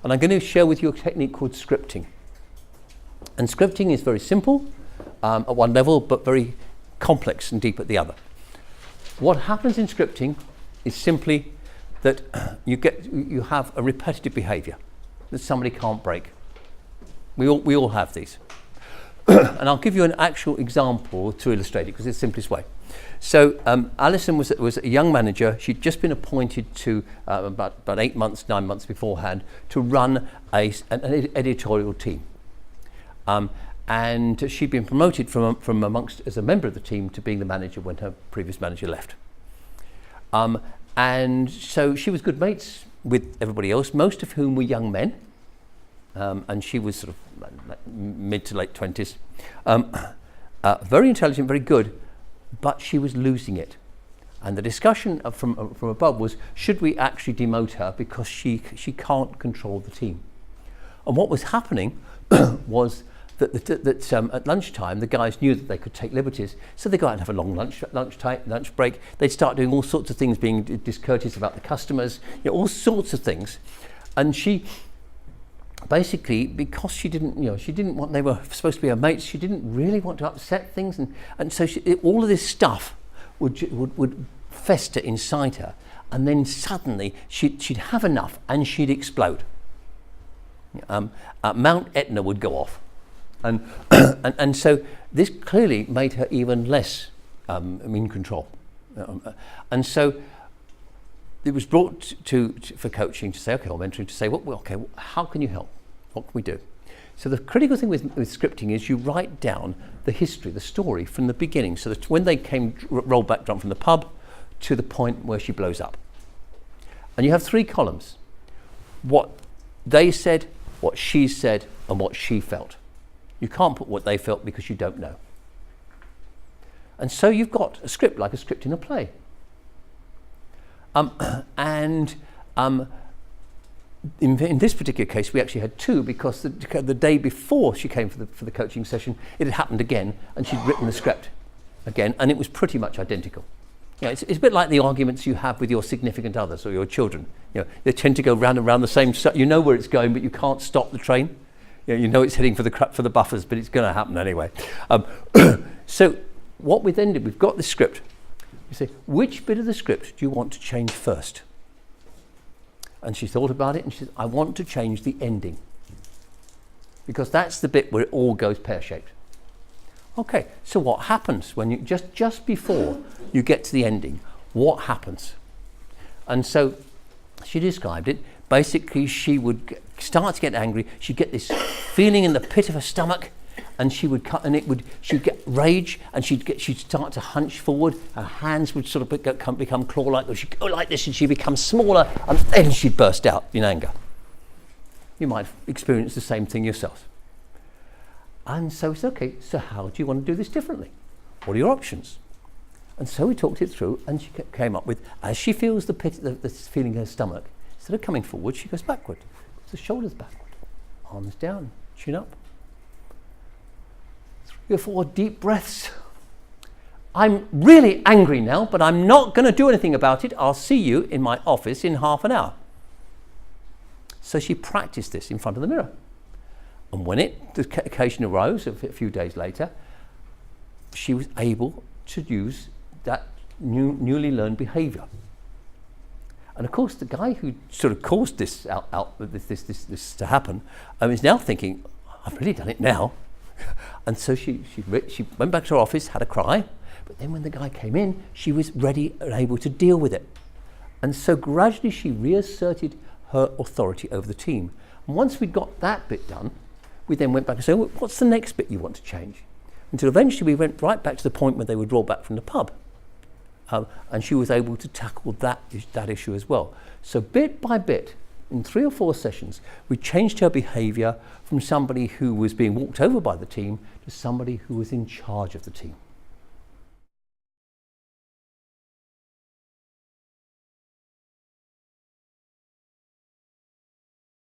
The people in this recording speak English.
And I'm going to share with you a technique called scripting. And scripting is very simple at one level, but very complex and deep at the other. What happens in scripting is simply that you have a repetitive behaviour that somebody can't break. We all have these. And I'll give you an actual example to illustrate it, because it's the simplest way. So Alison was a young manager. She'd just been appointed to about 9 months beforehand to run an editorial team. And she'd been promoted from amongst as a member of the team to being the manager when her previous manager left. And so she was good mates with everybody else, most of whom were young men. And she was sort of mid to late 20s. Very intelligent, very good, but she was losing it. And the discussion from above was, should we actually demote her because she can't control the team? And what was happening was that at lunchtime the guys knew that they could take liberties, so they go out and have a long lunch break. They'd start doing all sorts of things, being discourteous about the customers, all sorts of things. And she basically, because she didn't want, they were supposed to be her mates, she didn't really want to upset things, and so all of this stuff would fester inside her, and then suddenly she'd have enough and she'd explode. Mount Etna would go off, and so this clearly made her even less in control, and so it was brought for coaching to say, okay, or mentoring to say, okay, how can you help? What can we do? So the critical thing with scripting is you write down the history, the story from the beginning, so that when they rolled back drunk from the pub to the point where she blows up. And you have 3 columns: what they said, what she said, and what she felt. You can't put what they felt because you don't know. And so you've got a script, like a script in a play. In this particular case, we actually had 2, because the day before she came for the coaching session, it had happened again, and she'd written the script again, and it was pretty much identical. It's a bit like the arguments you have with your significant others or your children. They tend to go round and round the same. You know where it's going, but you can't stop the train. You know it's heading for the buffers, but it's going to happen anyway. So what we then did, we've got the script. You say, which bit of the script do you want to change first? And she thought about it, and she said, I want to change the ending, because that's the bit where it all goes pear-shaped. Okay, so what happens when you just before you get to the ending? What happens? And so she described it. Basically, she would start to get angry. She'd get this feeling in the pit of her stomach, and she'd get rage, and she'd start to hunch forward. Her hands would sort of become claw-like, or she'd go like this, and she'd become smaller, and then she'd burst out in anger. You might experience the same thing yourself. And so it's okay, so how do you want to do this differently? What are your options? And so we talked it through, and she came up with, as she feels the feeling in her stomach, instead of coming forward, she goes backward. The shoulders backward, arms down, chin up. 3 or 4 deep breaths. I'm really angry now, but I'm not going to do anything about it. I'll see you in my office in half an hour. So she practiced this in front of the mirror. And when the occasion arose, a few days later, she was able to use that newly learned behaviour. And of course, the guy who sort of caused this to happen is now thinking, I've really done it now. And so she went back to her office, had a cry, but then when the guy came in, she was ready and able to deal with it. And so gradually she reasserted her authority over the team. And once we'd got that bit done, we then went back and said, well, what's the next bit you want to change? Until eventually we went right back to the point where they would roll back from the pub. And she was able to tackle that issue as well. So bit by bit, in 3 or 4 sessions, we changed her behaviour from somebody who was being walked over by the team to somebody who was in charge of the team.